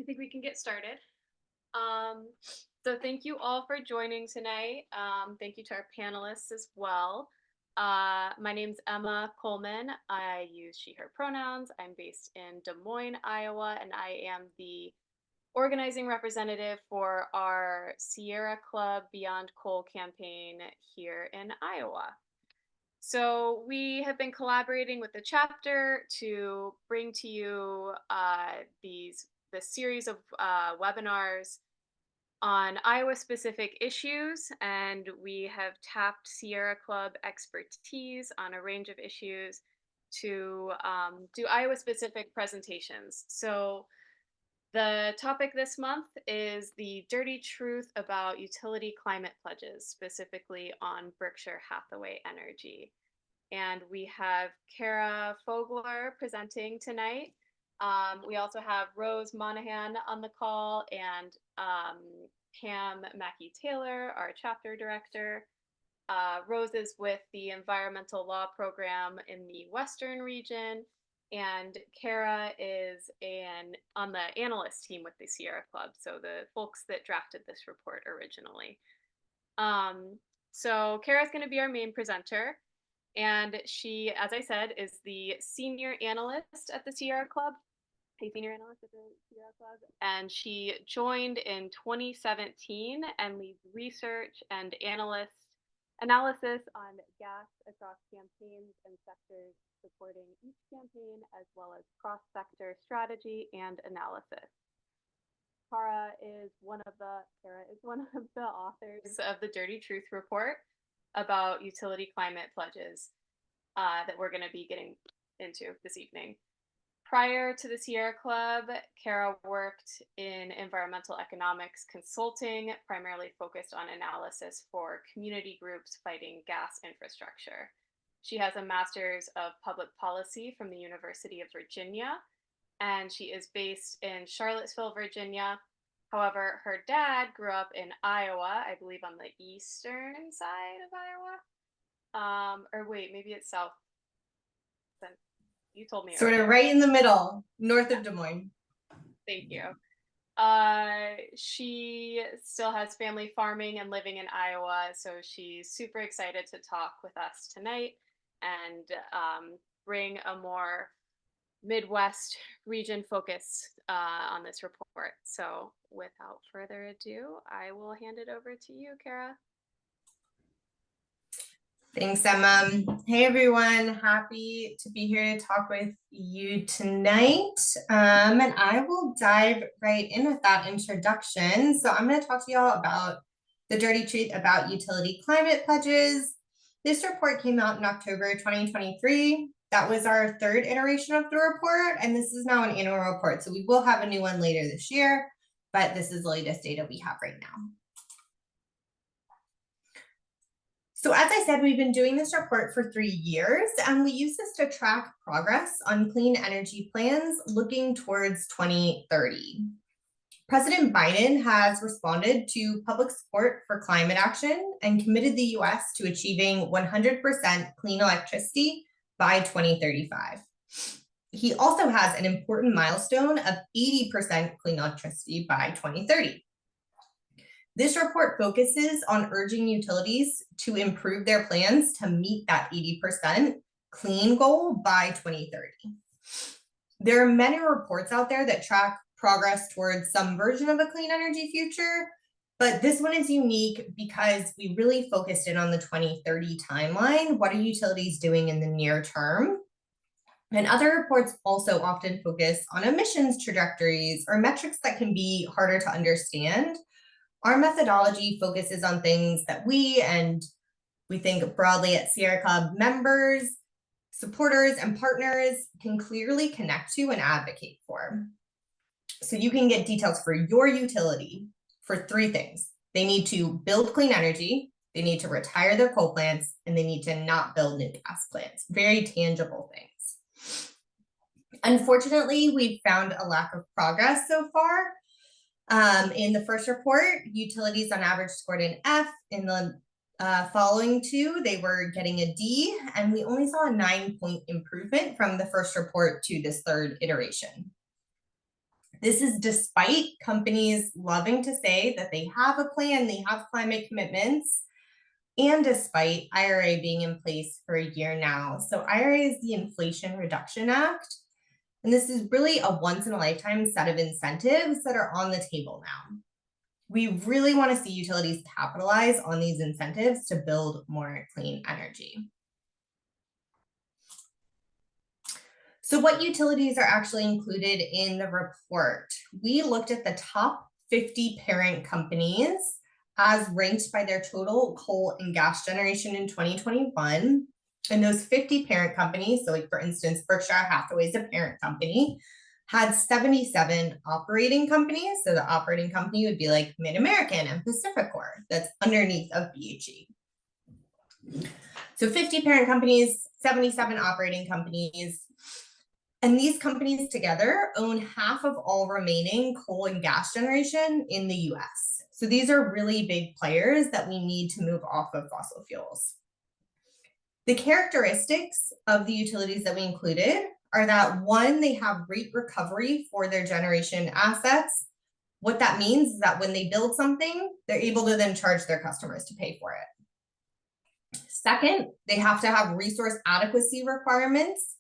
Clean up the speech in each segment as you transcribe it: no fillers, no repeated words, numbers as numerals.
I think we can get started. So thank you all for joining tonight. Thank you to our panelists as well. My name's Emma Coleman. I use she, her pronouns. I'm based in Des Moines, Iowa, and I am the organizing representative for our Sierra Club Beyond Coal campaign here in Iowa. So we have been collaborating with the chapter to bring to you this series of webinars on Iowa-specific issues, and we have tapped Sierra Club expertise on a range of issues to do Iowa-specific presentations. So the topic this month is the dirty truth about utility climate pledges, specifically on Berkshire Hathaway Energy. And we have Cara Fogler presenting tonight. We also have Rose Monahan on the call and Pam Mackey-Taylor, our chapter director. Rose is with the Environmental Law Program in the Western region, and Cara is on the Analyst team with the Sierra Club, so the folks that drafted this report originally. So Cara's going to be our main presenter, and she, as I said, is the senior analyst at the Sierra Club. Senior analyst at the Sierra Club, and she joined in 2017 and leads research and analysis on gas across campaigns and sectors, supporting each campaign as well as cross-sector strategy and analysis. Cara is one of the authors of the Dirty Truth Report about utility climate pledges that we're going to be getting into this evening. Prior to the Sierra Club, Cara worked in environmental economics consulting, primarily focused on analysis for community groups fighting gas infrastructure. She has a master's of public policy from the University of Virginia, and she is based in Charlottesville, Virginia. However, her dad grew up in Iowa, I believe on the eastern side of Iowa. Or wait, maybe it's south. You told me. Sort of right in the middle, north of Des Moines. Thank you. She still has family farming and living in Iowa, so she's super excited to talk with us tonight and bring a more Midwest region focus on this report. So without further ado, I will hand it over to you, Cara. Thanks, Emma. Hey, everyone. Happy to be here to talk with you tonight. And I will dive right in with that introduction. So I'm going to talk to y'all about the dirty truth about utility climate pledges. This report came out in October 2023. That was our third iteration of the report, and this is now an annual report. So we will have a new one later this year, but this is the latest data we have right now. So as I said, we've been doing this report for 3 years, and we use this to track progress on clean energy plans looking towards 2030. President Biden has responded to public support for climate action and committed the US to achieving 100% clean electricity by 2035. He also has an important milestone of 80% clean electricity by 2030. This report focuses on urging utilities to improve their plans to meet that 80% clean goal by 2030. There are many reports out there that track progress towards some version of a clean energy future, but this one is unique because we really focused in on the 2030 timeline. What are utilities doing in the near term? And other reports also often focus on emissions trajectories or metrics that can be harder to understand. Our methodology focuses on things that we think broadly at Sierra Club members, supporters, and partners can clearly connect to and advocate for. So you can get details for your utility for 3 things. They need to build clean energy, they need to retire their coal plants, and they need to not build new gas plants. Very tangible things. Unfortunately, we've found a lack of progress so far. In the first report, utilities on average scored an F. In the following 2, they were getting a D, and we only saw a 9-point improvement from the first report to this third iteration. This is despite companies loving to say that they have a plan, they have climate commitments, and despite IRA being in place for a year now. So IRA is the Inflation Reduction Act, and this is really a once-in-a-lifetime set of incentives that are on the table now. We really want to see utilities capitalize on these incentives to build more clean energy. So what utilities are actually included in the report? We looked at the top 50 parent companies as ranked by their total coal and gas generation in 2021. And those 50 parent companies, so like for instance, Berkshire Hathaway is a parent company, had 77 operating companies. So the operating company would be like MidAmerican and Pacificor, that's underneath of BHE. So 50 parent companies, 77 operating companies. And these companies together own half of all remaining coal and gas generation in the US. So these are really big players that we need to move off of fossil fuels. The characteristics of the utilities that we included are that one, they have rate recovery for their generation assets. What that means is that when they build something, they're able to then charge their customers to pay for it. Second, they have to have resource adequacy requirements.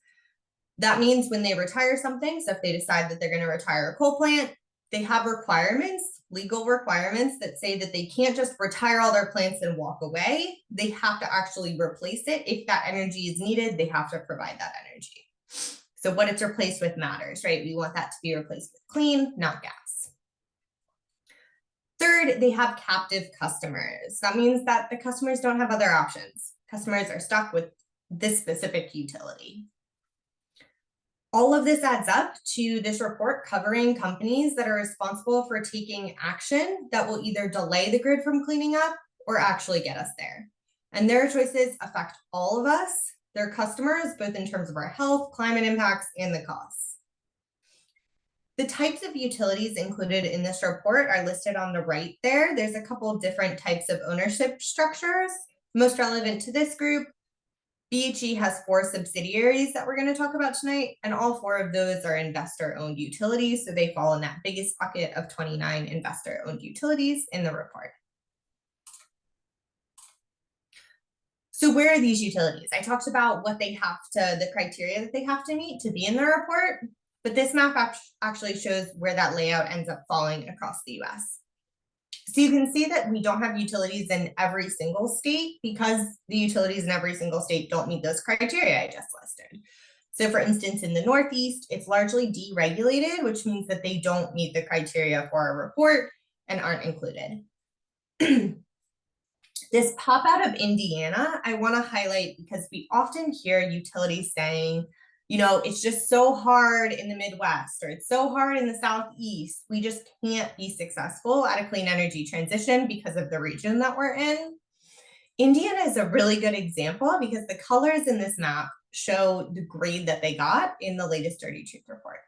That means when they retire something, so if they decide that they're going to retire a coal plant, they have requirements, legal requirements that say that they can't just retire all their plants and walk away. They have to actually replace it. If that energy is needed, they have to provide that energy. So what it's replaced with matters, right? We want that to be replaced with clean, not gas. Third, they have captive customers. That means that the customers don't have other options. Customers are stuck with this specific utility. All of this adds up to this report covering companies that are responsible for taking action that will either delay the grid from cleaning up or actually get us there. And their choices affect all of us, their customers, both in terms of our health, climate impacts, and the costs. The types of utilities included in this report are listed on the right there. There's a couple of different types of ownership structures. Most relevant to this group, BHE has 4 subsidiaries that we're going to talk about tonight, and all 4 of those are investor-owned utilities, so they fall in that biggest bucket of 29 investor-owned utilities in the report. So where are these utilities? I talked about what they have to, the criteria that they have to meet to be in the report, but this map actually shows where that layout ends up falling across the US. So you can see that we don't have utilities in every single state because the utilities in every single state don't meet those criteria I just listed. So for instance, in the Northeast, it's largely deregulated, which means that they don't meet the criteria for our report and aren't included. This pop out of Indiana, I want to highlight because we often hear utilities saying, you know, it's just so hard in the Midwest, or it's so hard in the Southeast. We just can't be successful at a clean energy transition because of the region that we're in. Indiana is a really good example because the colors in this map show the grade that they got in the latest Dirty Truth report.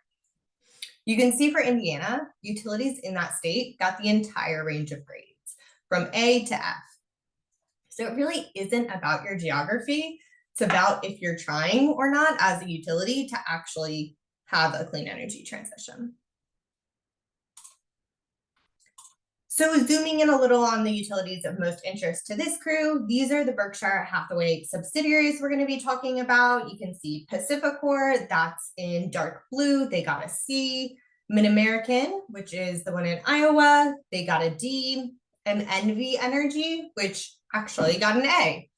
You can see for Indiana, utilities in that state got the entire range of grades from A to F. So it really isn't about your geography. It's about if you're trying or not as a utility to actually have a clean energy transition. So zooming in a little on the utilities of most interest to this crew, these are the Berkshire Hathaway subsidiaries we're going to be talking about. You can see Pacificor, that's in dark blue, they got a C. MidAmerican, which is the one in Iowa, they got a D. And NV Energy, which actually got an A.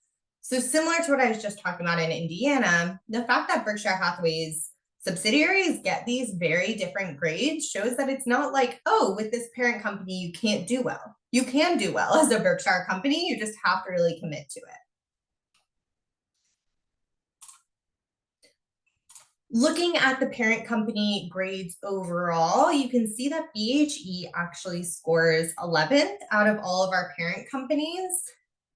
So similar to what I was just talking about in Indiana, the fact that Berkshire Hathaway's subsidiaries get these very different grades shows that it's not like, oh, with this parent company, you can't do well. You can do well as a Berkshire company, you just have to really commit to it. Looking at the parent company grades overall, you can see that BHE actually scores 11th out of all of our parent companies.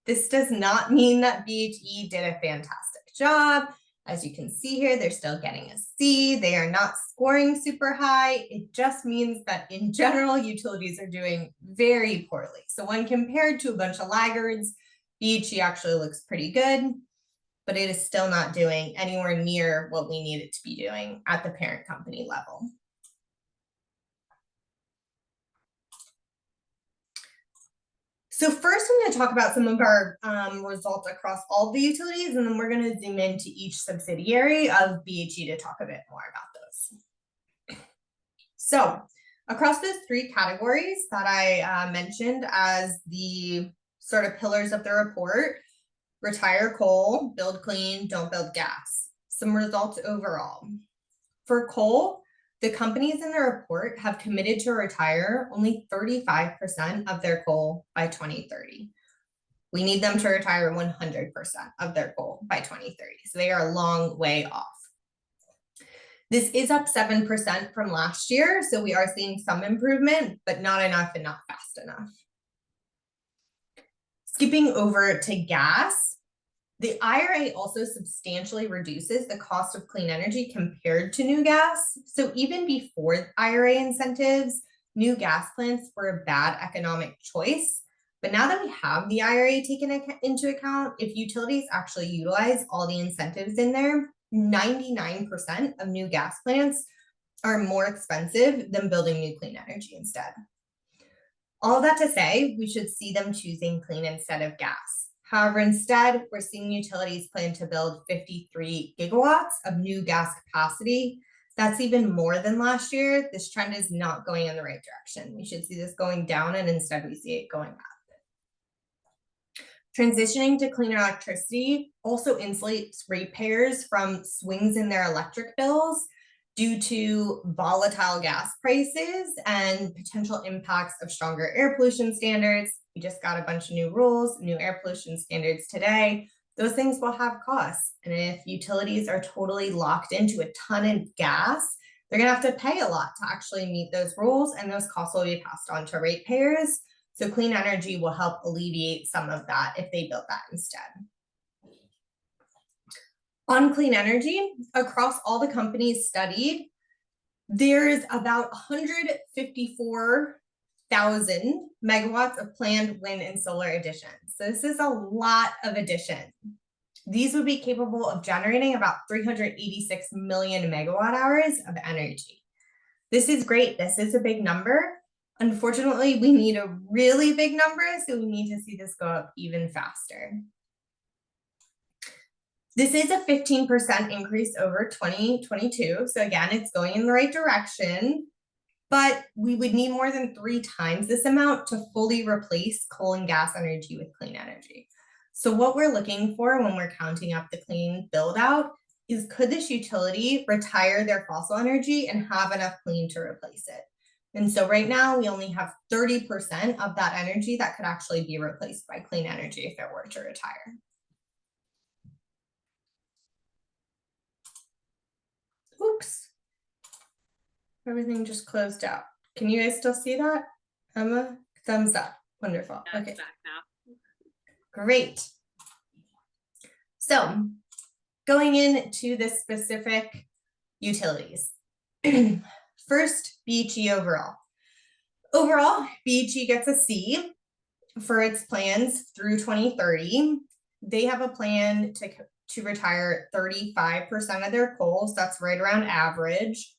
This does not mean that BHE did a fantastic job. As you can see here, they're still getting a C. They are not scoring super high. It just means that in general, utilities are doing very poorly. So when compared to a bunch of laggards, BHE actually looks pretty good, but it is still not doing anywhere near what we need it to be doing at the parent company level. So first, I'm going to talk about some of our results across all the utilities, and then we're going to zoom into each subsidiary of BHE to talk a bit more about those. So across those three categories that I mentioned as the sort of pillars of the report, retire coal, build clean, don't build gas. Some results overall. For coal, the companies in the report have committed to retire only 35% of their coal by 2030. We need them to retire 100% of their coal by 2030. So they are a long way off. This is up 7% from last year. So we are seeing some improvement, but not enough and not fast enough. Skipping over to gas, the IRA also substantially reduces the cost of clean energy compared to new gas. So even before IRA incentives, new gas plants were a bad economic choice. But now that we have the IRA taken into account, if utilities actually utilize all the incentives in there, 99% of new gas plants are more expensive than building new clean energy instead. All that to say, we should see them choosing clean instead of gas. However, instead, we're seeing utilities plan to build 53 gigawatts of new gas capacity. That's even more than last year. This trend is not going in the right direction. We should see this going down, and instead we see it going up. Transitioning to cleaner electricity also insulates ratepayers from swings in their electric bills due to volatile gas prices and potential impacts of stronger air pollution standards. We just got a bunch of new rules, new air pollution standards today. Those things will have costs. And if utilities are totally locked into a ton of gas, they're going to have to pay a lot to actually meet those rules, and those costs will be passed on to ratepayers. So clean energy will help alleviate some of that if they build that instead. On clean energy, across all the companies studied, there's about 154,000 megawatts of planned wind and solar additions. So this is a lot of addition. These would be capable of generating about 386 million megawatt hours of energy. This is great. This is a big number. Unfortunately, we need a really big number, so we need to see this go up even faster. This is a 15% increase over 2022. So again, it's going in the right direction, but we would need more than 3 times this amount to fully replace coal and gas energy with clean energy. So what we're looking for when we're counting up the clean build out is, could this utility retire their fossil energy and have enough clean to replace it? And so right now we only have 30% of that energy that could actually be replaced by clean energy if it were to retire. Oops. Everything just closed out. Can you guys still see that? Emma, thumbs up. Wonderful. Yeah, okay. back now. Great. So going into the specific utilities. First, BHE overall. Overall, BHE gets a C for its plans through 2030. They have a plan to retire 35% of their coal, so that's right around average.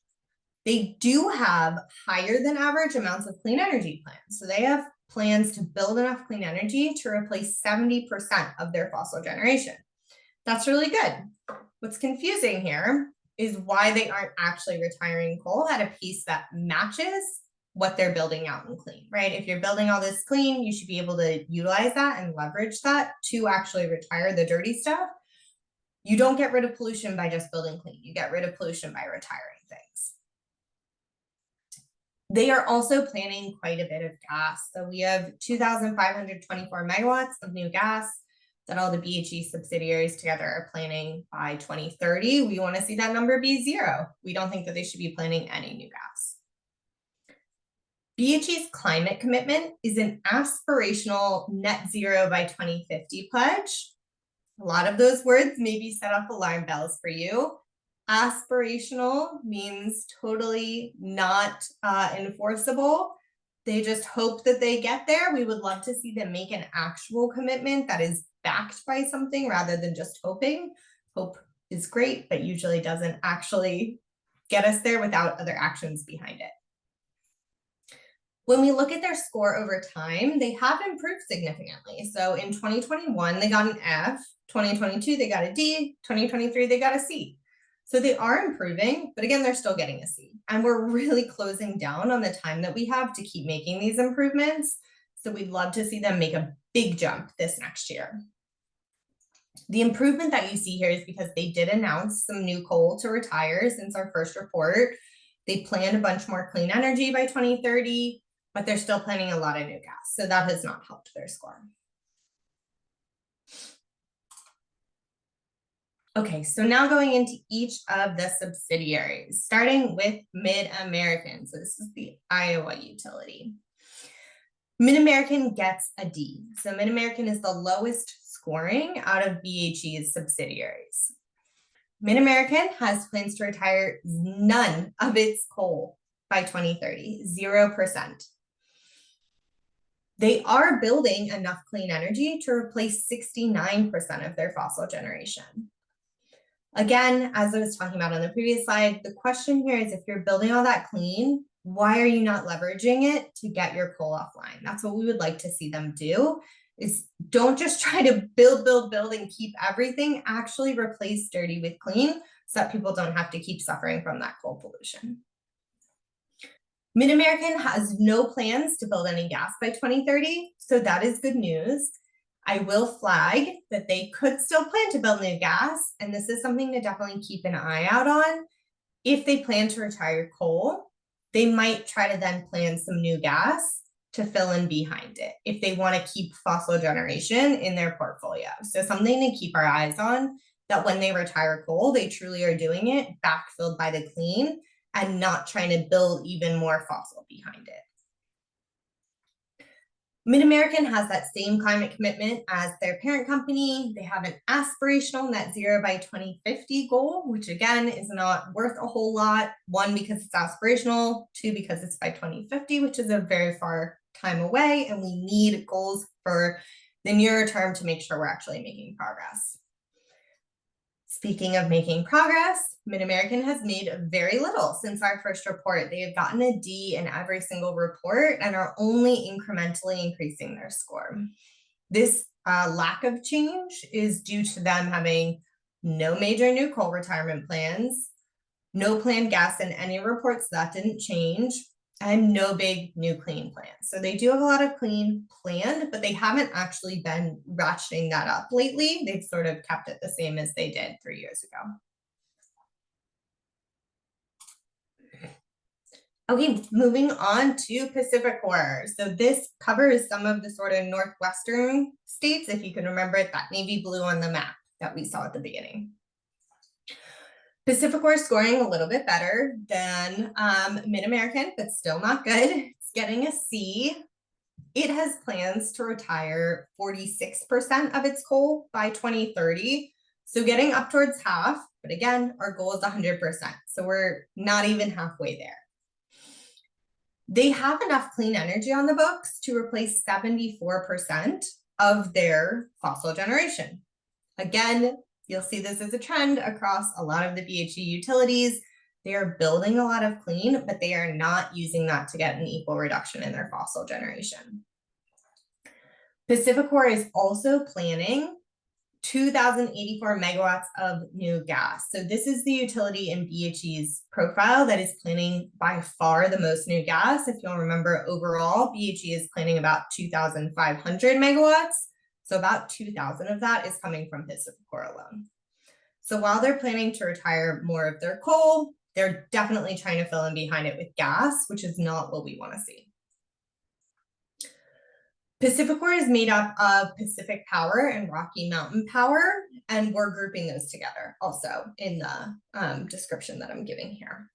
They do have higher than average amounts of clean energy plans. So they have plans to build enough clean energy to replace 70% of their fossil generation. That's really good. What's confusing here is why they aren't actually retiring coal at a pace that matches what they're building out in clean, right? If you're building all this clean, you should be able to utilize that and leverage that to actually retire the dirty stuff. You don't get rid of pollution by just building clean. You get rid of pollution by retiring things. They are also planning quite a bit of gas. So we have 2,524 megawatts of new gas that all the BHE subsidiaries together are planning by 2030. We want to see that number be 0. We don't think that they should be planning any new gas. BHE's climate commitment is an aspirational net zero by 2050 pledge. A lot of those words maybe set off alarm bells for you. Aspirational means totally not enforceable. They just hope that they get there. We would love to see them make an actual commitment that is backed by something rather than just hoping. Hope is great, but usually doesn't actually get us there without other actions behind it. When we look at their score over time, they have improved significantly. So in 2021, they got an F, 2022, they got a D, 2023, they got a C. So they are improving, but again, they're still getting a C. And we're really closing down on the time that we have to keep making these improvements. So we'd love to see them make a big jump this next year. The improvement that you see here is because they did announce some new coal to retire since our first report. They planned a bunch more clean energy by 2030, but they're still planning a lot of new gas. So that has not helped their score. Okay, so now going into each of the subsidiaries, starting with MidAmerican. So this is the Iowa utility. MidAmerican gets a D. So MidAmerican is the lowest scoring out of BHE's subsidiaries. MidAmerican has plans to retire none of its coal by 2030, 0%. They are building enough clean energy to replace 69% of their fossil generation. Again, as I was talking about on the previous slide, the question here is if you're building all that clean, why are you not leveraging it to get your coal offline? That's what we would like to see them do, is don't just try to build, and keep everything, actually replace dirty with clean so that people don't have to keep suffering from that coal pollution. MidAmerican has no plans to build any gas by 2030, so that is good news. I will flag that they could still plan to build new gas, and this is something to definitely keep an eye out on. If they plan to retire coal, they might try to then plan some new gas to fill in behind it if they want to keep fossil generation in their portfolio. So something to keep our eyes on, that when they retire coal, they truly are doing it backfilled by the clean and not trying to build even more fossil behind it. MidAmerican has that same climate commitment as their parent company. They have an aspirational net zero by 2050 goal, which again is not worth a whole lot. One, because it's aspirational. Two, because it's by 2050, which is a very far time away. And we need goals for the nearer term to make sure we're actually making progress. Speaking of making progress, MidAmerican has made very little since our first report. They have gotten a D in every single report and are only incrementally increasing their score. This lack of change is due to them having no major new coal retirement plans, no planned gas in any reports, that didn't change, and no big new clean plans. So they do have a lot of clean planned, but they haven't actually been ratcheting that up lately. They've sort of kept it the same as they did 3 years ago. Okay, moving on to PacifiCorp. So this covers some of the sort of northwestern states, if you can remember it, that navy blue on the map that we saw at the beginning. PacifiCorp is scoring a little bit better than MidAmerican, but still not good. It's getting a C. It has plans to retire 46% of its coal by 2030. So getting up towards half, but again, our goal is 100%. So we're not even halfway there. They have enough clean energy on the books to replace 74% of their fossil generation. Again, you'll see this as a trend across a lot of the BHE utilities. They are building a lot of clean, but they are not using that to get an equal reduction in their fossil generation. PacifiCorp is also planning 2,084 megawatts of new gas. So this is the utility in BHE's profile that is planning by far the most new gas. If you'll remember, overall, BHE is planning about 2,500 megawatts. So about 2,000 of that is coming from PacifiCorp alone. So while they're planning to retire more of their coal, they're definitely trying to fill in behind it with gas, which is not what we want to see. PacifiCorp is made up of Pacific Power and Rocky Mountain Power, and we're grouping those together also in the description that I'm giving here.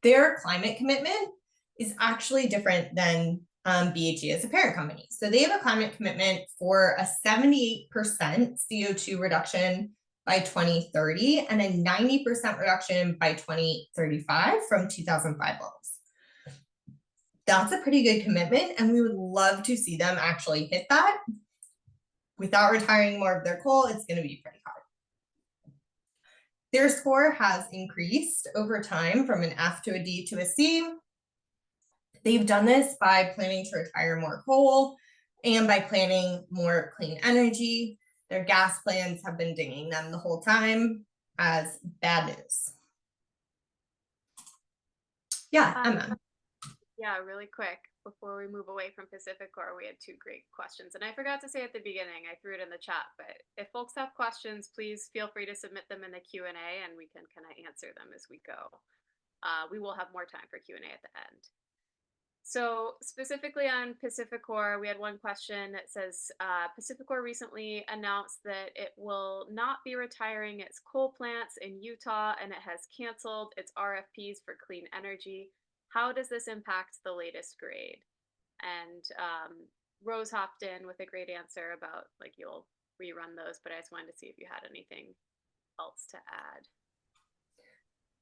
Their climate commitment is actually different than BHE as a parent company. So they have a climate commitment for a 78% CO2 reduction by 2030 and a 90% reduction by 2035 from 2005 levels. That's a pretty good commitment, and we would love to see them actually hit that. Without retiring more of their coal, it's going to be pretty hard. Their score has increased over time from an F to a D to a C. They've done this by planning to retire more coal and by planning more clean energy. Their gas plans have been dinging them the whole time as bad news. Yeah, Emma. Yeah, really quick before we move away from PacifiCorp, we had two great questions. And I forgot to say at the beginning, I threw it in the chat, but if folks have questions, please feel free to submit them in the Q&A and we can kind of answer them as we go. We will have more time for Q&A at the end. So specifically on PacifiCorp, we had one question that says, PacifiCorp recently announced that it will not be retiring its coal plants in Utah, and it has canceled its RFPs for clean energy. How does this impact the latest grade? And Rose hopped in with a great answer about like you'll rerun those, but I just wanted to see if you had anything else to add.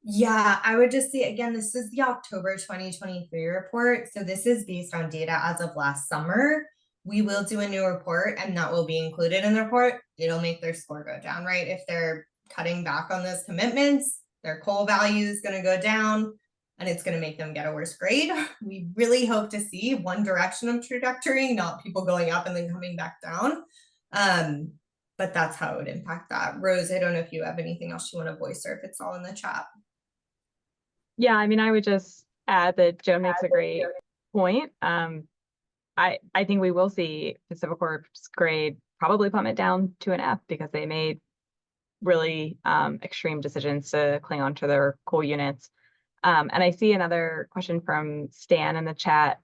Yeah, I would just say, again, this is the October 2023 report. So this is based on data as of last summer. We will do a new report and that will be included in the report. It'll make their score go down, right? If they're cutting back on those commitments, their coal value is going to go down and it's going to make them get a worse grade. We really hope to see one direction of trajectory, not people going up and then coming back down. But that's how it would impact that. Rose, I don't know if you have anything else you want to voice or if it's all in the chat. Yeah, I mean, I would just add that Joe makes a great point. I think we will see PacifiCorp's grade probably plummet down to an F because they made really extreme decisions to cling on to their coal units. And I see another question from Stan in the chat,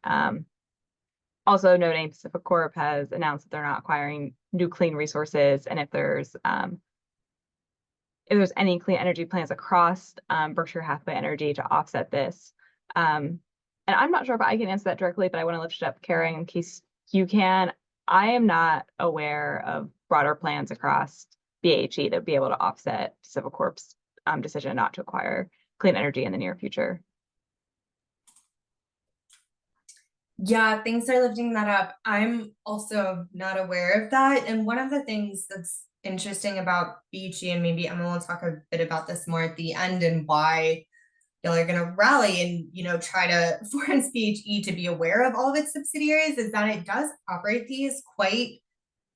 also noting PacifiCorp has announced that they're not acquiring new clean resources, and if there's any clean energy plans across Berkshire Hathaway Energy to offset this. And I'm not sure if I can answer that directly, but I want to lift it up, Cara, in case you can. I am not aware of broader plans across BHE that would be able to offset PacifiCorp's decision not to acquire clean energy in the near future. Yeah, thanks for lifting that up. I'm also not aware of that. And one of the things that's interesting about BHE, and maybe Emma will talk a bit about this more at the end and why y'all are going to rally and, try to force BHE to be aware of all of its subsidiaries, is that it does operate these quite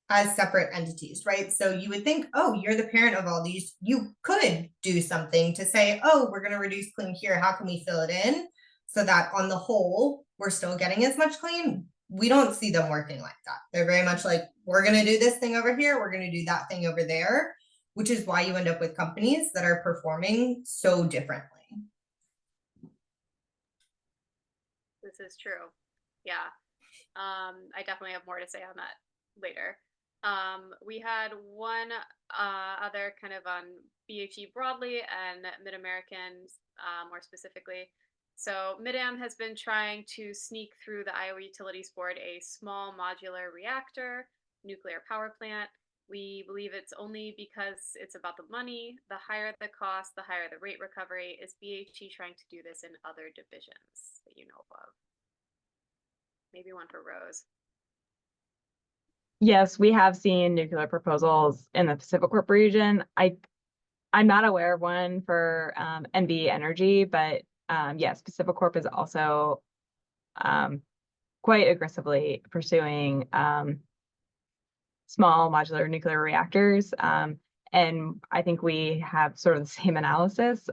as separate entities, right? So you would think, oh, you're the parent of all these. You could do something to say, oh, we're going to reduce clean here. How can we fill it in so that on the whole, we're still getting as much clean? We don't see them working like that. They're very much like, we're going to do this thing over here. We're going to do that thing over there, which is why you end up with companies that are performing so differently. This is true. Yeah. I definitely have more to say on that later. We had one other kind of on BHE broadly and MidAmerican more specifically. So MidAm has been trying to sneak through the Iowa Utilities Board a small modular reactor nuclear power plant. We believe it's only because it's about the money. The higher the cost, the higher the rate recovery. Is BHE trying to do this in other divisions that you know of? Maybe one for Rose. Yes, we have seen nuclear proposals in the PacifiCorp region. I'm not aware of one for NV Energy, but yes, PacifiCorp is also quite aggressively pursuing small modular nuclear reactors. And I think we have sort of the same analysis.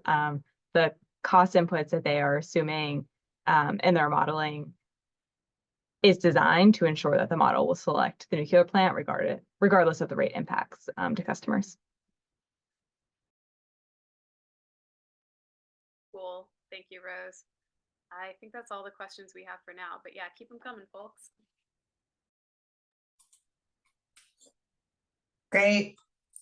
The cost inputs that they are assuming in their modeling is designed to ensure that the model will select the nuclear plant regardless of the rate impacts to customers. Cool. Thank you, Rose. I think that's all the questions we have for now, but yeah, keep them coming, folks. Great.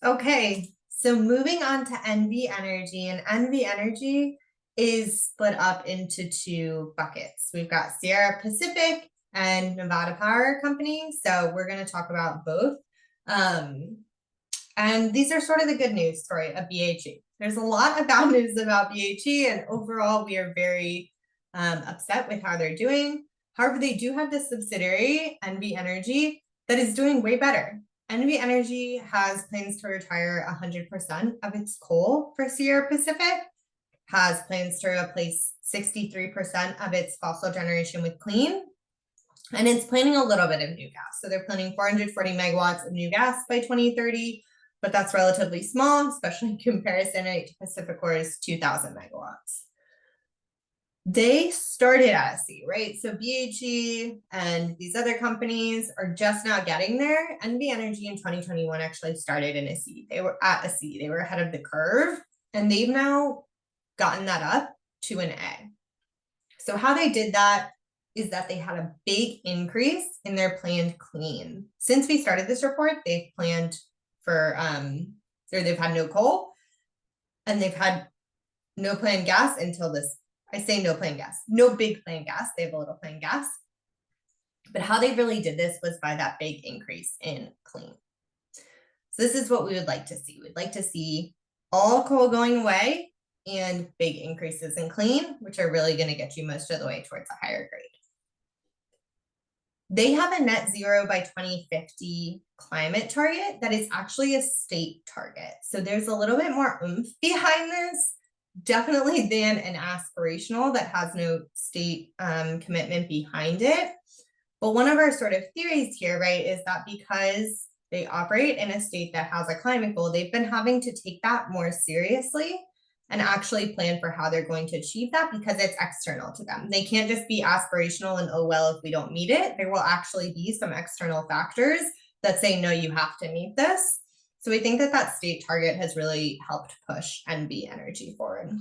Okay, so moving on to NV Energy, and NV Energy is split up into two buckets. We've got Sierra Pacific and Nevada Power Company. So we're going to talk about both. And these are sort of the good news story of BHE. There's a lot of bad news about BHE, and overall we are very upset with how they're doing. However, they do have this subsidiary, NV Energy, that is doing way better. NV Energy has plans to retire 100% of its coal for Sierra Pacific. has plans to replace 63% of its fossil generation with clean. And it's planning a little bit of new gas. So they're planning 440 megawatts of new gas by 2030, but that's relatively small, especially in comparison to PacifiCorp's 2,000 megawatts. They started at a C, right? So BHE and these other companies are just now getting there. NV Energy in 2021 actually started in a C. They were at a C. They were ahead of the curve, and they've now gotten that up to an A. So how they did that is that they had a big increase in their planned clean. Since we started this report, they've planned for, or they've had no coal, and they've had no planned gas until this. I say no planned gas, no big planned gas. They have a little planned gas. But how they really did this was by that big increase in clean. So this is what we would like to see. We'd like to see all coal going away and big increases in clean, which are really going to get you most of the way towards a higher grade. They have a net zero by 2050 climate target that is actually a state target. So there's a little bit more oomph behind this, definitely than an aspirational that has no state commitment behind it. But one of our sort of theories here, right, is that because they operate in a state that has a climate goal, they've been having to take that more seriously and actually plan for how they're going to achieve that, because it's external to them. They can't just be aspirational and, oh, well, if we don't meet it. There will actually be some external factors that say, no, you have to meet this. So we think that that state target has really helped push NV Energy forward.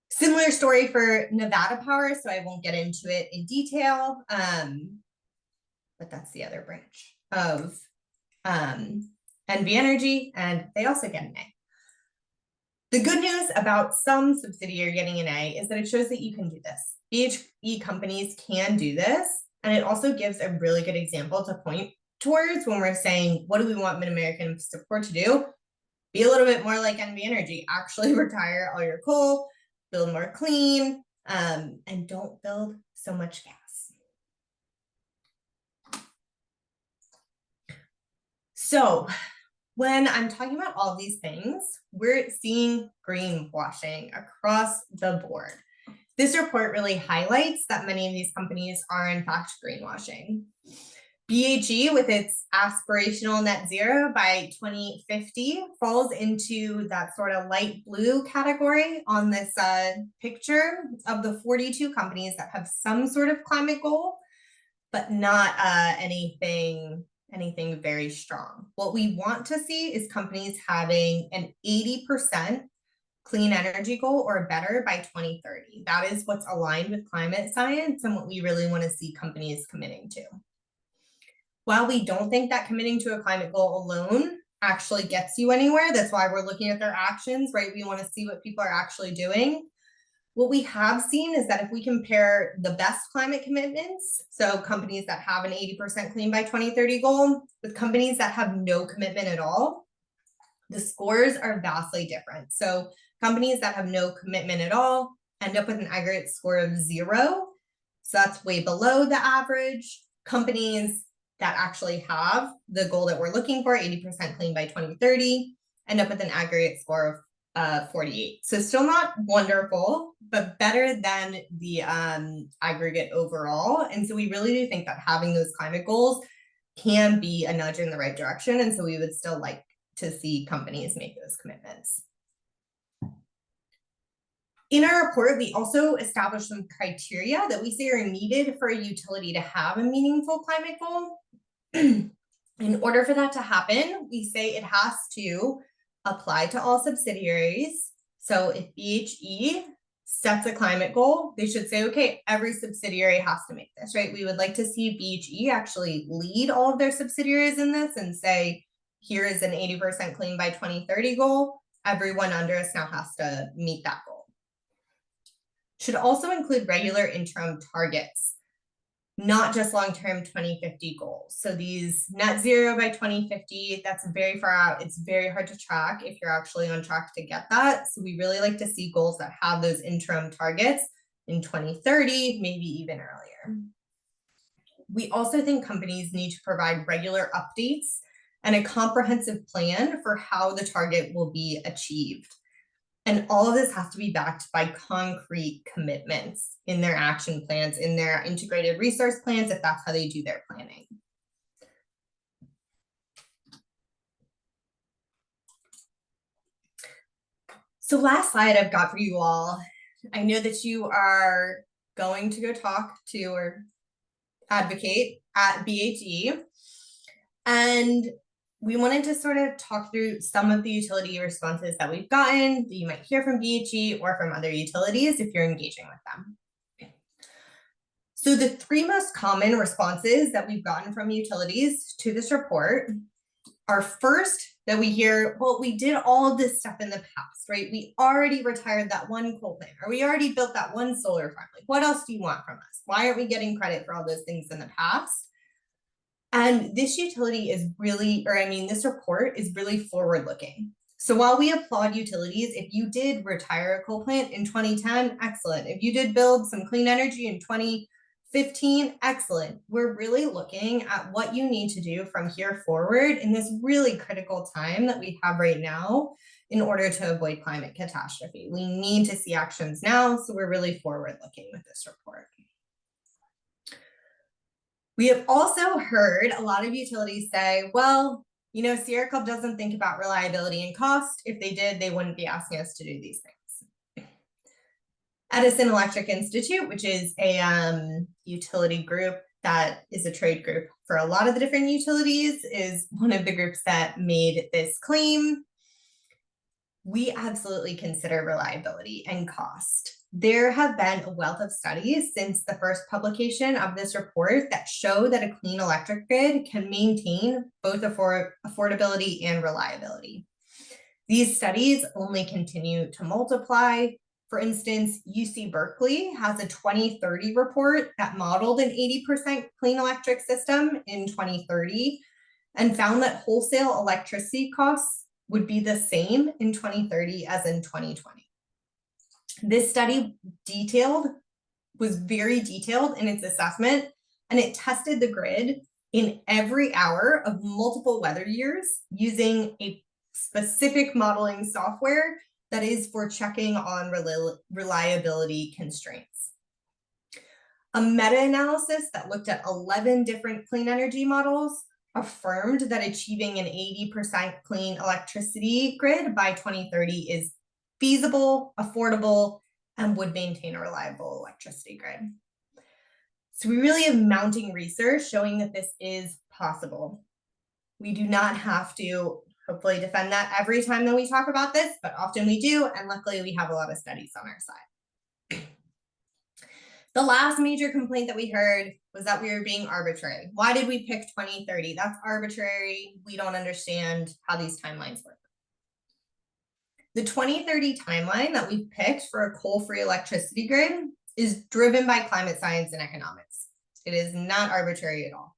Similar story for Nevada Power, so I won't get into it in detail, but that's the other branch of NV Energy, and they also get an A. The good news about some subsidiary getting an A is that it shows that you can do this. BHE companies can do this, and it also gives a really good example to point towards when we're saying, what do we want MidAmerican support to do? Be a little bit more like NV Energy. Actually retire all your coal, build more clean, and don't build so much gas. So when I'm talking about all of these things, we're seeing greenwashing across the board. This report really highlights that many of these companies are in fact greenwashing. BHE, with its aspirational net zero by 2050, falls into that sort of light blue category on this picture of the 42 companies that have some sort of climate goal, but not anything very strong. What we want to see is companies having an 80% clean energy goal or better by 2030. That is what's aligned with climate science and what we really want to see companies committing to. While we don't think that committing to a climate goal alone actually gets you anywhere, that's why we're looking at their actions, right? We want to see what people are actually doing. What we have seen is that if we compare the best climate commitments, so companies that have an 80% clean by 2030 goal, with companies that have no commitment at all, the scores are vastly different. So companies that have no commitment at all end up with an aggregate score of 0. So that's way below the average. Companies that actually have the goal that we're looking for, 80% clean by 2030, end up with an aggregate score of 48. So still not wonderful, but better than the aggregate overall. And so we really do think that having those climate goals can be a nudge in the right direction. And so we would still like to see companies make those commitments. In our report, we also established some criteria that we say are needed for a utility to have a meaningful climate goal. In order for that to happen, we say it has to apply to all subsidiaries. So if BHE sets a climate goal, they should say, okay, every subsidiary has to make this, right? We would like to see BHE actually lead all of their subsidiaries in this and say, here is an 80% clean by 2030 goal. Everyone under us now has to meet that goal. Should also include regular interim targets, not just long-term 2050 goals. So these net zero by 2050, that's very far out. It's very hard to track if you're actually on track to get that. So we really like to see goals that have those interim targets in 2030, maybe even earlier. We also think companies need to provide regular updates and a comprehensive plan for how the target will be achieved. And all of this has to be backed by concrete commitments in their action plans, in their integrated resource plans, if that's how they do their planning. So last slide I've got for you all. I know that you are going to go talk to or advocate at BHE. And we wanted to sort of talk through some of the utility responses that we've gotten that you might hear from BHE or from other utilities if you're engaging with them. So the three most common responses that we've gotten from utilities to this report are, first, that we hear, well, we did all of this stuff in the past, right? We already retired that one coal plant, or we already built that one solar farm. Like, what else do you want from us? Why aren't we getting credit for all those things in the past? And this utility is really, this report is really forward-looking. So while we applaud utilities, if you did retire a coal plant in 2010, excellent. If you did build some clean energy in 2015, excellent. We're really looking at what you need to do from here forward in this really critical time that we have right now in order to avoid climate catastrophe. We need to see actions now, so we're really forward-looking with this report. We have also heard a lot of utilities say, well, Sierra Club doesn't think about reliability and cost. If they did, they wouldn't be asking us to do these things. Edison Electric Institute, which is a utility group that is a trade group for a lot of the different utilities, is one of the groups that made this claim. We absolutely consider reliability and cost. There have been a wealth of studies since the first publication of this report that show that a clean electric grid can maintain both affordability and reliability. These studies only continue to multiply. For instance, UC Berkeley has a 2030 report that modeled an 80% clean electric system in 2030 and found that wholesale electricity costs would be the same in 2030 as in 2020. This study was very detailed in its assessment, and it tested the grid in every hour of multiple weather years using a specific modeling software that is for checking on reliability constraints. A meta-analysis that looked at 11 different clean energy models affirmed that achieving an 80% clean electricity grid by 2030 is feasible, affordable, and would maintain a reliable electricity grid. So we really have mounting research showing that this is possible. We do not have to hopefully defend that every time that we talk about this, but often we do, and luckily we have a lot of studies on our side. The last major complaint that we heard was that we were being arbitrary. Why did we pick 2030? That's arbitrary. We don't understand how these timelines work. The 2030 timeline that we picked for a coal-free electricity grid is driven by climate science and economics. It is not arbitrary at all.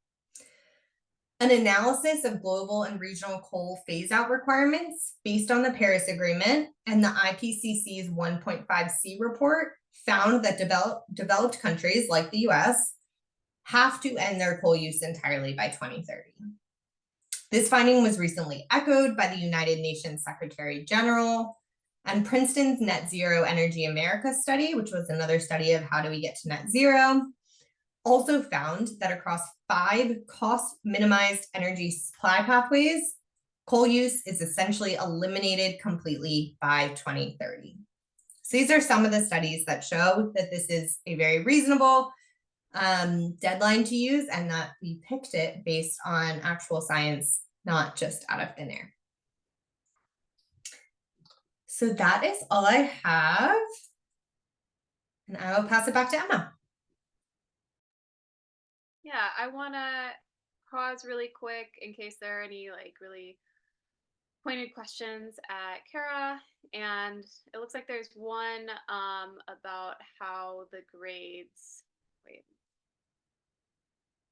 An analysis of global and regional coal phase-out requirements based on the Paris Agreement and the IPCC's 1.5C report found that developed countries like the US have to end their coal use entirely by 2030. This finding was recently echoed by the United Nations Secretary General, and Princeton's Net Zero Energy America study, which was another study of how do we get to net zero, also found that across 5 cost-minimized energy supply pathways, coal use is essentially eliminated completely by 2030. So these are some of the studies that show that this is a very reasonable deadline to use, and that we picked it based on actual science, not just out of thin air. So that is all I have, and I will pass it back to Emma. Yeah, I want to pause really quick in case there are any really pointed questions at Cara, and it looks like there's one about how the grades.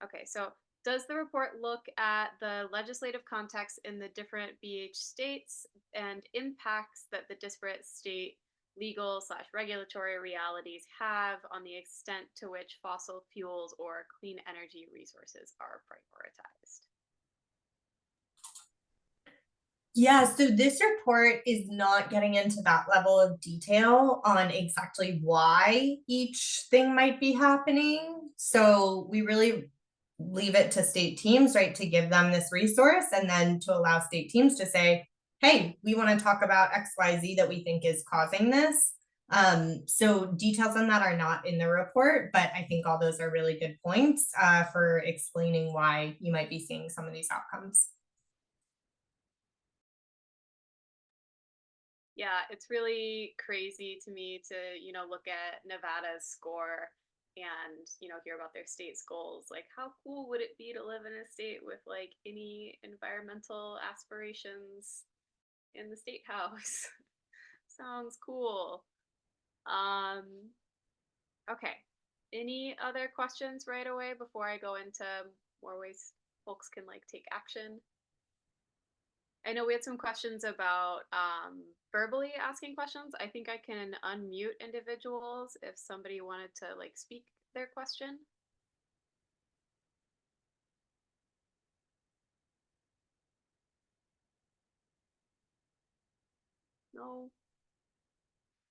Okay, so does the report look at the legislative context in the different BH states and impacts that the disparate state legal/regulatory realities have on the extent to which fossil fuels or clean energy resources are prioritized? Yeah, so this report is not getting into that level of detail on exactly why each thing might be happening. So we really leave it to state teams, right, to give them this resource and then to allow state teams to say, hey, we want to talk about XYZ that we think is causing this. So details on that are not in the report, but I think all those are really good points for explaining why you might be seeing some of these outcomes. Yeah, it's really crazy to me to, look at Nevada's score and, hear about their state's goals. Like, how cool would it be to live in a state with like any environmental aspirations in the state house? Sounds cool. Um, okay. Any other questions right away before I go into more ways folks can like take action? I know we had some questions about verbally asking questions. I think I can unmute individuals if somebody wanted to like speak their question. No.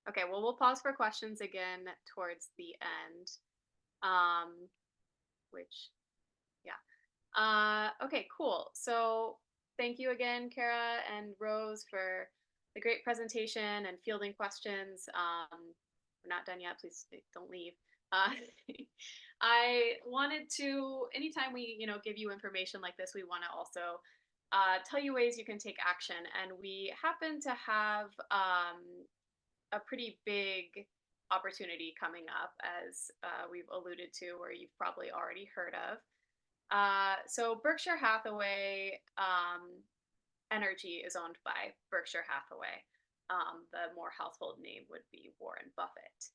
Okay, well, we'll pause for questions again towards the end. Which, yeah. Okay, cool. So thank you again, Cara and Rose, for the great presentation and fielding questions. We're not done yet. Please don't leave. Uh, I wanted to, anytime we, give you information like this, we want to also tell you ways you can take action. And we happen to have a pretty big opportunity coming up, as we've alluded to, or you've probably already heard of. So Berkshire Hathaway Energy is owned by Berkshire Hathaway. The more household name would be Warren Buffett.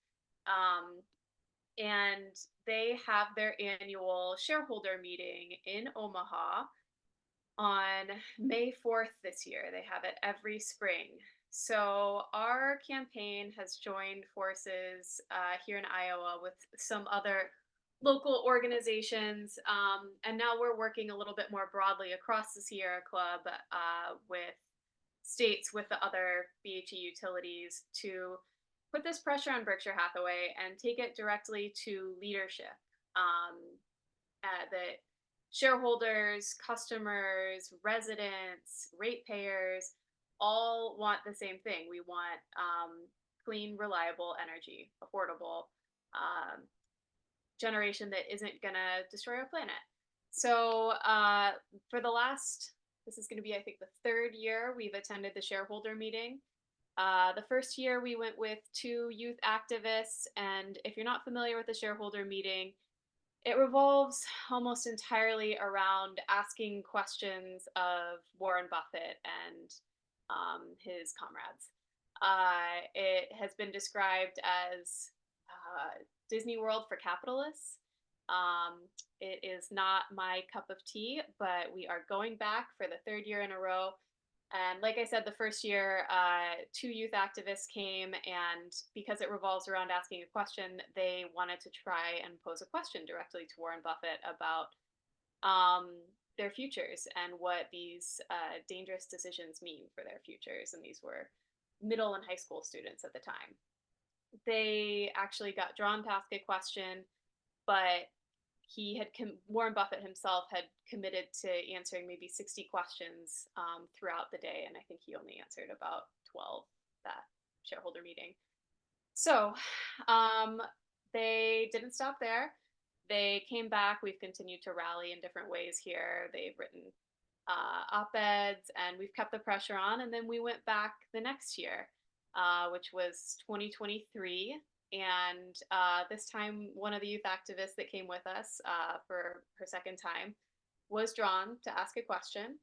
And they have their annual shareholder meeting in Omaha on May 4th this year. They have it every spring. So our campaign has joined forces here in Iowa with some other local organizations, and now we're working a little bit more broadly across the Sierra Club with states, with the other BHE utilities, to put this pressure on Berkshire Hathaway and take it directly to leadership. That shareholders, customers, residents, ratepayers all want the same thing. We want clean, reliable energy, affordable generation that isn't going to destroy our planet. So for the last, this is going to be, I think, the third year we've attended the shareholder meeting. The first year we went with 2 youth activists, and if you're not familiar with the shareholder meeting, it revolves almost entirely around asking questions of Warren Buffett and his comrades. It has been described as Disney World for capitalists. It is not my cup of tea, but we are going back for the 3rd year in a row. And like I said, the first year, 2 youth activists came, and because it revolves around asking a question, they wanted to try and pose a question directly to Warren Buffett about their futures and what these dangerous decisions mean for their futures. And these were middle and high school students at the time. They actually got drawn to ask a question, but Warren Buffett himself had committed to answering maybe 60 questions throughout the day, and I think he only answered about 12 that shareholder meeting. So they didn't stop there. They came back. We've continued to rally in different ways here. They've written op-eds, and we've kept the pressure on. And then we went back the next year, which was 2023. And this time, one of the youth activists that came with us for her second time was drawn to ask a question,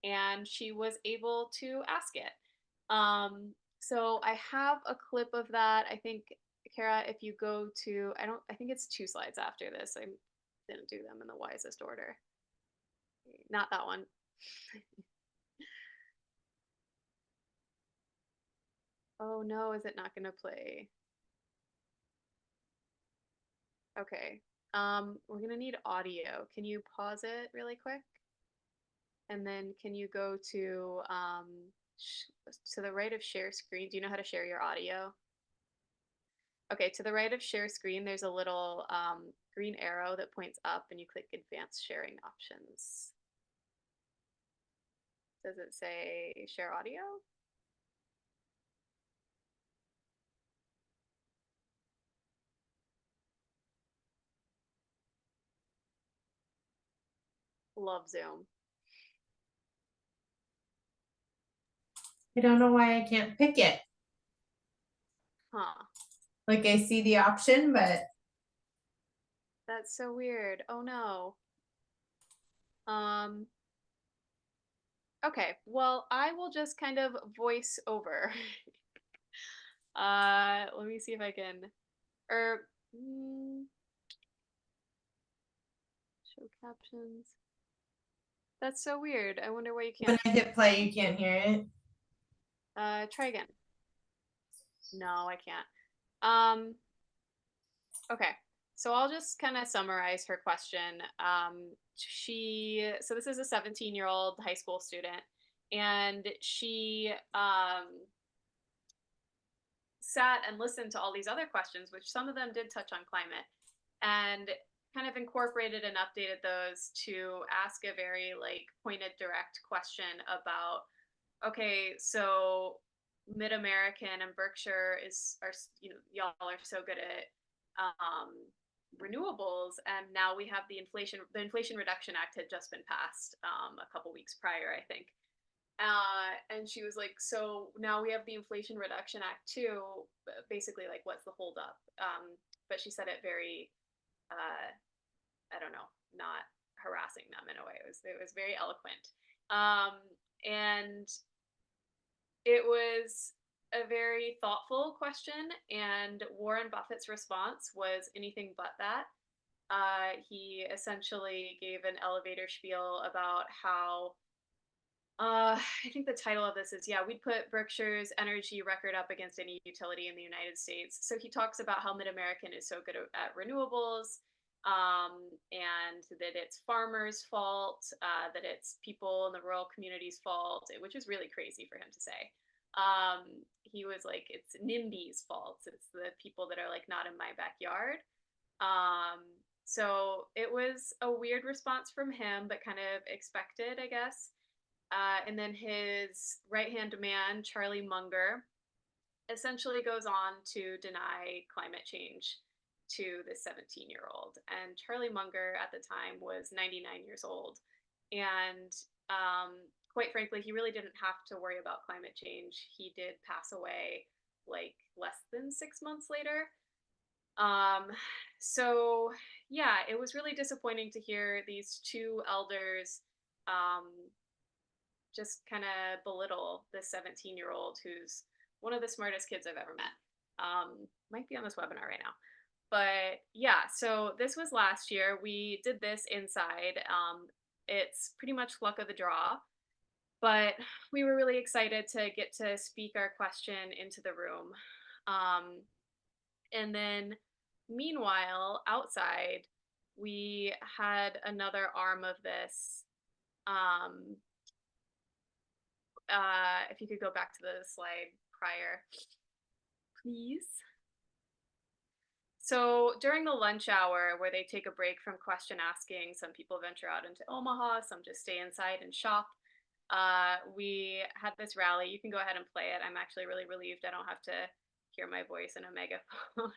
and she was able to ask it. So I have a clip of that. I think, Cara, if you go to, I think it's 2 slides after this. I didn't do them in the wisest order. Not that one. Oh no, is it not going to play? Okay. We're gonna need audio. Can you pause it really quick? And then can you go to the right of share screen? Do you know how to share your audio? Okay, to the right of share screen, there's a little green arrow that points up and you click advanced sharing options. Does it say share audio? Love Zoom. I don't know why I can't pick it. Huh. Like I see the option, but That's so weird. Oh no. Um, okay, well, I will just kind of voice over. Let me see if I can, or show captions. That's so weird. I wonder why you when can't. I hit play, you can't hear it. Try again. No, I can't. Um, okay. So I'll just kind of summarize her question. So this is a 17-year-old high school student, and she sat and listened to all these other questions, which some of them did touch on climate, and kind of incorporated and updated those to ask a very like pointed, direct question about, okay, so MidAmerican and Berkshire are y'all are so good at renewables, and now we have the Inflation Reduction Act had just been passed a couple weeks prior, I think. And she was like, so now we have the Inflation Reduction Act too. Basically, like, what's the holdup? But she said it very, I don't know, not harassing them in a way. It was very eloquent, and it was a very thoughtful question. And Warren Buffett's response was anything but that. He essentially gave an elevator spiel about how I think the title of this is, yeah, we'd put Berkshire's energy record up against any utility in the United States. So he talks about how MidAmerican is so good at renewables, and that it's farmers' fault, that it's people in the rural communities' fault, which is really crazy for him to say. He was like, it's NIMBY's fault. It's the people that are like not in my backyard. So it was a weird response from him, but kind of expected, I guess. And then his right-hand man, Charlie Munger, essentially goes on to deny climate change to this 17-year-old. And Charlie Munger at the time was 99 years old. And quite frankly, he really didn't have to worry about climate change. He did pass away like less than 6 months later. So yeah, it was really disappointing to hear these two elders just kind of belittle this 17-year-old who's one of the smartest kids I've ever met. Might be on this webinar right now. But yeah, so this was last year. We did this inside. It's pretty much luck of the draw, but we were really excited to get to speak our question into the room. And then meanwhile, outside, we had another arm of this. If you could go back to the slide prior, please. So during the lunch hour, where they take a break from question asking, some people venture out into Omaha, some just stay inside and shop. We had this rally. You can go ahead and play it. I'm actually really relieved I don't have to hear my voice in a megaphone.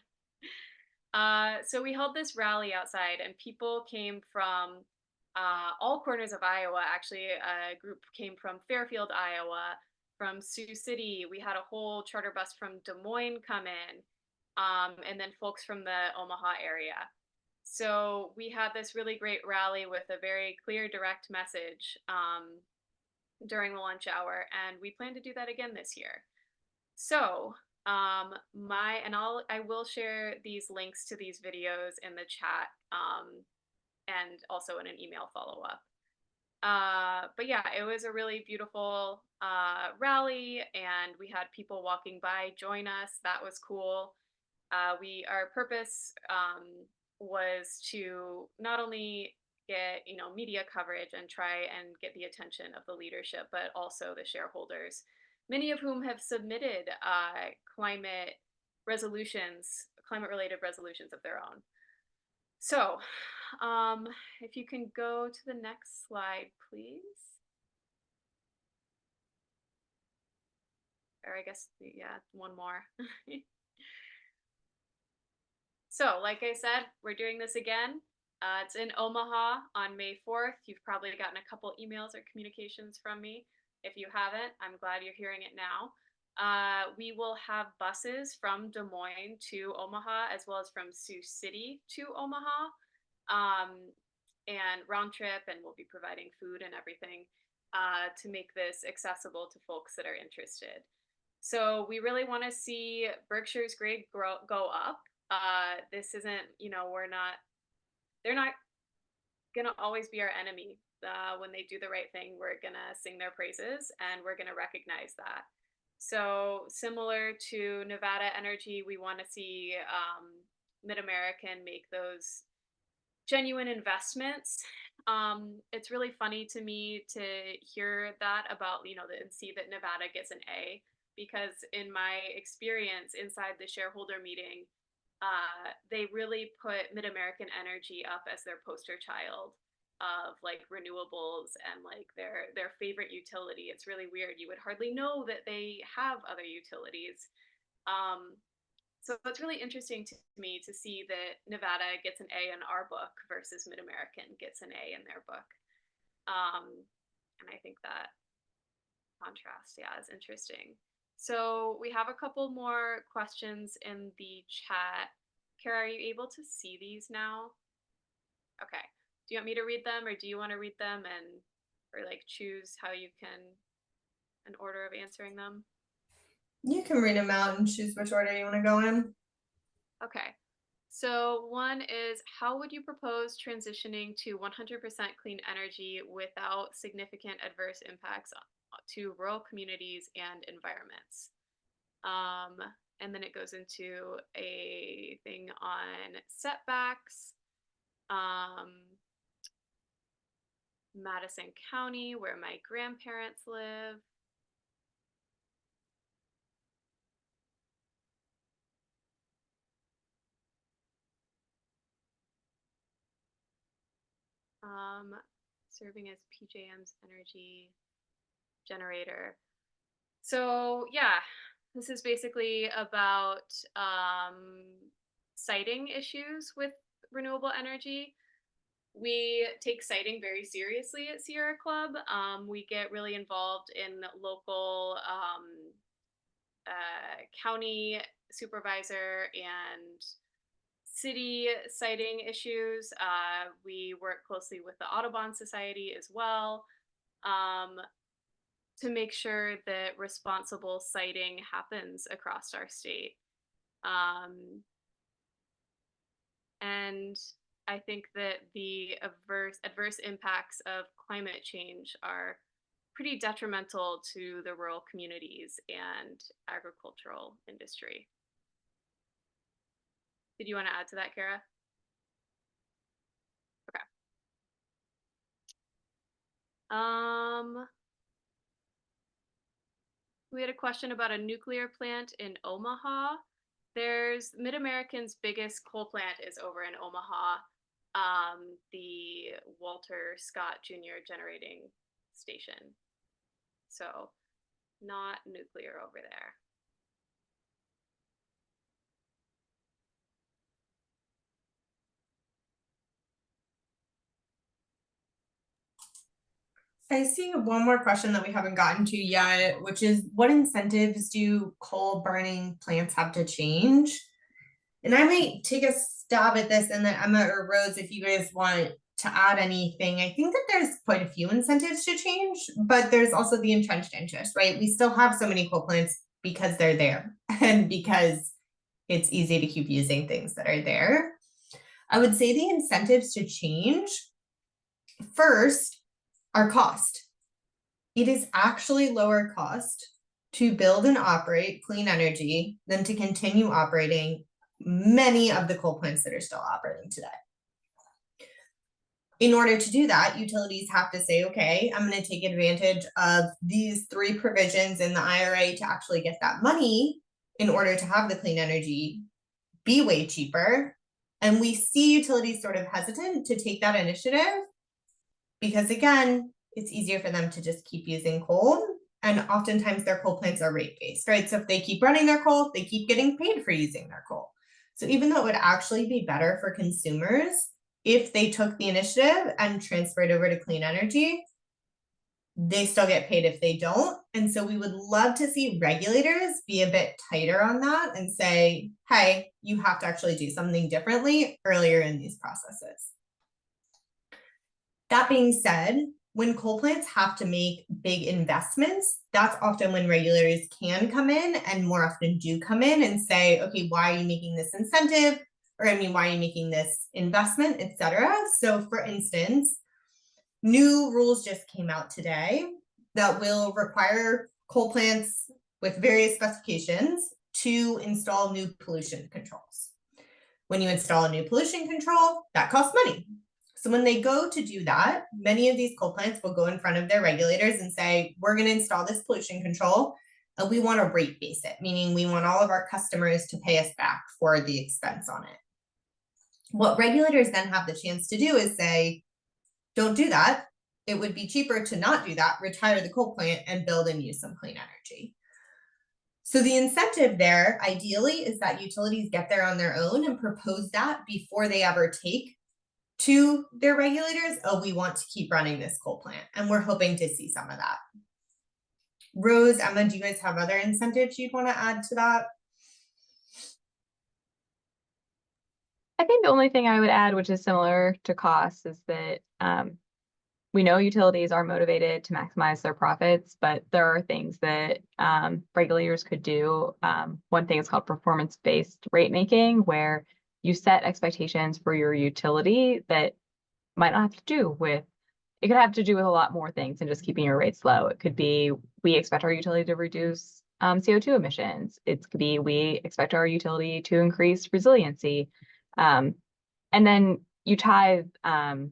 So we held this rally outside, and people came from all corners of Iowa. Actually, a group came from Fairfield, Iowa, from Sioux City. We had a whole charter bus from Des Moines come in, and then folks from the Omaha area. So we had this really great rally with a very clear, direct message during the lunch hour, and we plan to do that again this year. So I will share these links to these videos in the chat, and also in an email follow-up. But yeah, it was a really beautiful rally, and we had people walking by join us. That was cool. Our purpose was to not only get, media coverage and try and get the attention of the leadership, but also the shareholders, many of whom have submitted climate-related resolutions of their own. So, if you can go to the next slide, please. Or I guess, yeah, one more. So, like I said, we're doing this again. It's in Omaha on May 4th. You've probably gotten a couple emails or communications from me. If you haven't, I'm glad you're hearing it now. We will have buses from Des Moines to Omaha, as well as from Sioux City to Omaha, and round trip, and we'll be providing food and everything to make this accessible to folks that are interested. So we really want to see Berkshire's grade go up. This isn't, they're not going to always be our enemy. When they do the right thing, we're going to sing their praises and we're going to recognize that. So similar to Nevada Energy, we want to see MidAmerican make those genuine investments. It's really funny to me to hear that about, and see that Nevada gets an A, because in my experience inside the shareholder meeting, they really put MidAmerican Energy up as their poster child of like renewables and like their favorite utility. It's really weird. You would hardly know that they have other utilities. So it's really interesting to me to see that Nevada gets an A in our book versus MidAmerican gets an A in their book. And I think that contrast, yeah, is interesting. So we have a couple more questions in the chat. Cara, are you able to see these now? Okay. Do you want me to read them, or do you want to read them or like choose how you can, an order of answering them? You can read them out and choose which order you want to go in. Okay. So one is, how would you propose transitioning to 100% clean energy without significant adverse impacts to rural communities and environments? And then it goes into a thing on setbacks. Madison County, where my grandparents live. Serving as PJM's energy generator. So yeah, this is basically about siting issues with renewable energy. We take siting very seriously at Sierra Club. We get really involved in local county supervisor and city siting issues. We work closely with the Audubon Society as well, to make sure that responsible siting happens across our state. And I think that the adverse impacts of climate change are pretty detrimental to the rural communities and agricultural industry. Did you want to add to that, Cara? Okay. We had a question about a nuclear plant in Omaha. There's MidAmerican's biggest coal plant is over in Omaha, the Walter Scott Jr. generating station. So not nuclear over there. I see one more question that we haven't gotten to yet, which is, what incentives do coal burning plants have to change? And I might take a stab at this, and then Emma or Rose, if you guys want to add anything. I think that there's quite a few incentives to change, but there's also the entrenched interest, right? We still have so many coal plants because they're there and because it's easy to keep using things that are there. I would say the incentives to change, first, are cost. It is actually lower cost to build and operate clean energy than to continue operating many of the coal plants that are still operating today. In order to do that, utilities have to say, okay, I'm going to take advantage of these 3 provisions in the IRA to actually get that money in order to have the clean energy be way cheaper. And we see utilities sort of hesitant to take that initiative because, again, it's easier for them to just keep using coal. And oftentimes their coal plants are rate-based, right? So if they keep running their coal, they keep getting paid for using their coal. So even though it would actually be better for consumers if they took the initiative and transferred over to clean energy, they still get paid if they don't. And so we would love to see regulators be a bit tighter on that and say, hey, you have to actually do something differently earlier in these processes. That being said, when coal plants have to make big investments, that's often when regulators can come in and more often do come in and say, okay, why are you making this incentive? Or why are you making this investment, et cetera? So for instance, new rules just came out today that will require coal plants with various specifications to install new pollution controls. When you install a new pollution control, that costs money. So when they go to do that, many of these coal plants will go in front of their regulators and say, we're going to install this pollution control, and we want to rate base it, meaning we want all of our customers to pay us back for the expense on it. What regulators then have the chance to do is say, don't do that. It would be cheaper to not do that, retire the coal plant and build and use some clean energy. So the incentive there, ideally, is that utilities get there on their own and propose that before they ever take to their regulators, oh, we want to keep running this coal plant. And we're hoping to see some of that. Rose, Emma, do you guys have other incentives you'd want to add to that? I think the only thing I would add, which is similar to costs, is that we know utilities are motivated to maximize their profits, but there are things that regulators could do. One thing is called performance-based rate making, where you set expectations for your utility that might not have to do with, it could have to do with a lot more things than just keeping your rates low. It could be, we expect our utility to reduce CO2 emissions. It could be, we expect our utility to increase resiliency. And then you tie how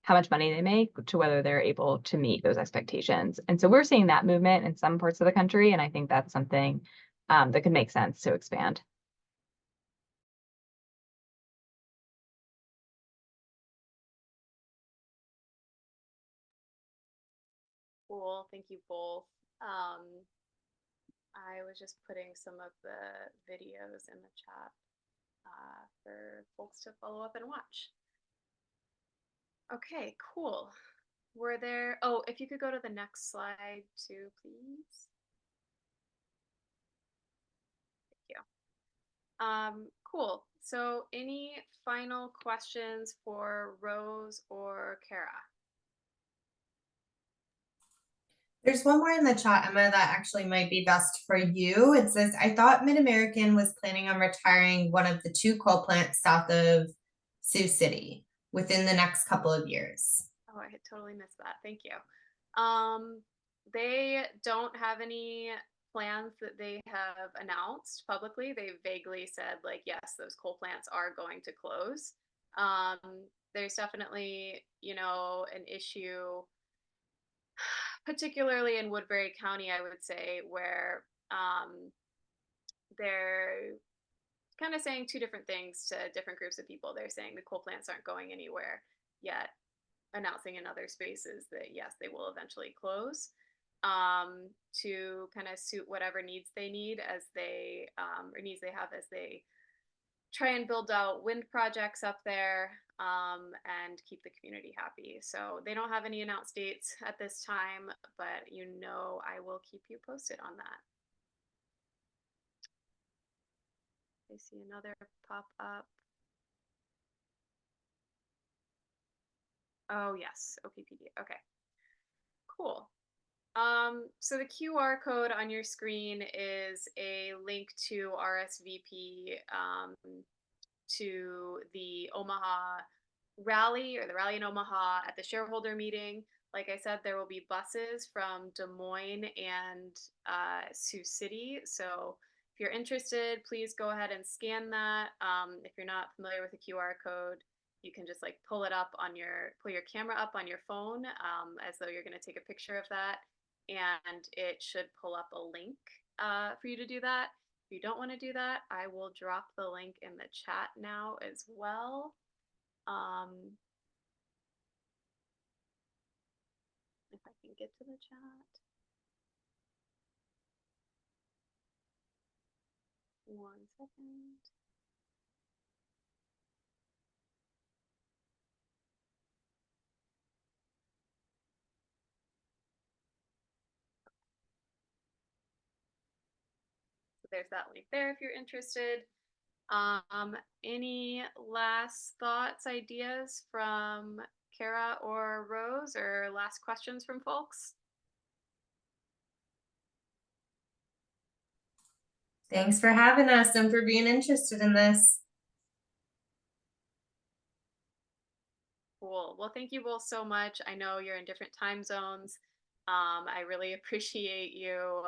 much money they make to whether they're able to meet those expectations. And so we're seeing that movement in some parts of the country. And I think that's something that could make sense to expand. Cool. Thank you both. I was just putting some of the videos in the chat for folks to follow up and watch. Okay, cool. Were there, oh, if you could go to the next slide too, please. Thank you. Cool. So any final questions for Rose or Cara? There's one more in the chat, Emma, that actually might be best for you. It says, I thought MidAmerican was planning on retiring one of the 2 coal plants south of Sioux City within the next couple of years. Oh, I had totally missed that. Thank you. They don't have any plans that they have announced publicly. They vaguely said, like, yes, those coal plants are going to close. There's definitely, you know, an issue, particularly in Woodbury County, I would say, where they're kind of saying 2 different things to different groups of people. They're saying the coal plants aren't going anywhere, yet announcing in other spaces that yes, they will eventually close, to kind of suit whatever needs they need as they or needs they have as they try and build out wind projects up there, and keep the community happy. So they don't have any announced dates at this time, but you know, I will keep you posted on that. I see another pop up. Oh yes, OPPD. Okay, cool. So the QR code on your screen is a link to RSVP to the Omaha rally, or the rally in Omaha at the shareholder meeting. Like I said, there will be buses from Des Moines and Sioux City. So if you're interested, please go ahead and scan that. If you're not familiar with the QR code, you can just like pull your camera up on your phone as though you're going to take a picture of that, and it should pull up a link for you to do that. If you don't want to do that, I will drop the link in the chat now as well. If I can get to the chat. One second. So there's that link there if you're interested. Any last thoughts, ideas from Cara or Rose, or last questions from folks? Thanks for having us and for being interested in this. Cool. Well, thank you both so much. I know you're in different time zones. I really appreciate you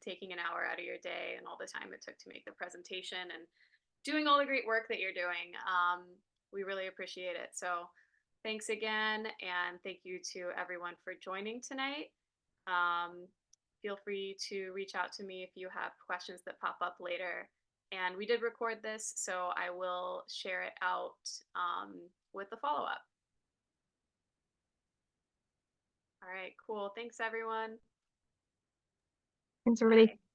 taking an hour out of your day and all the time it took to make the presentation and doing all the great work that you're doing. We really appreciate it. So thanks again. And thank you to everyone for joining tonight. Feel free to reach out to me if you have questions that pop up later. And we did record this, so I will share it out with the follow-up. All right, cool. Thanks, everyone. Thanks, everybody. Bye.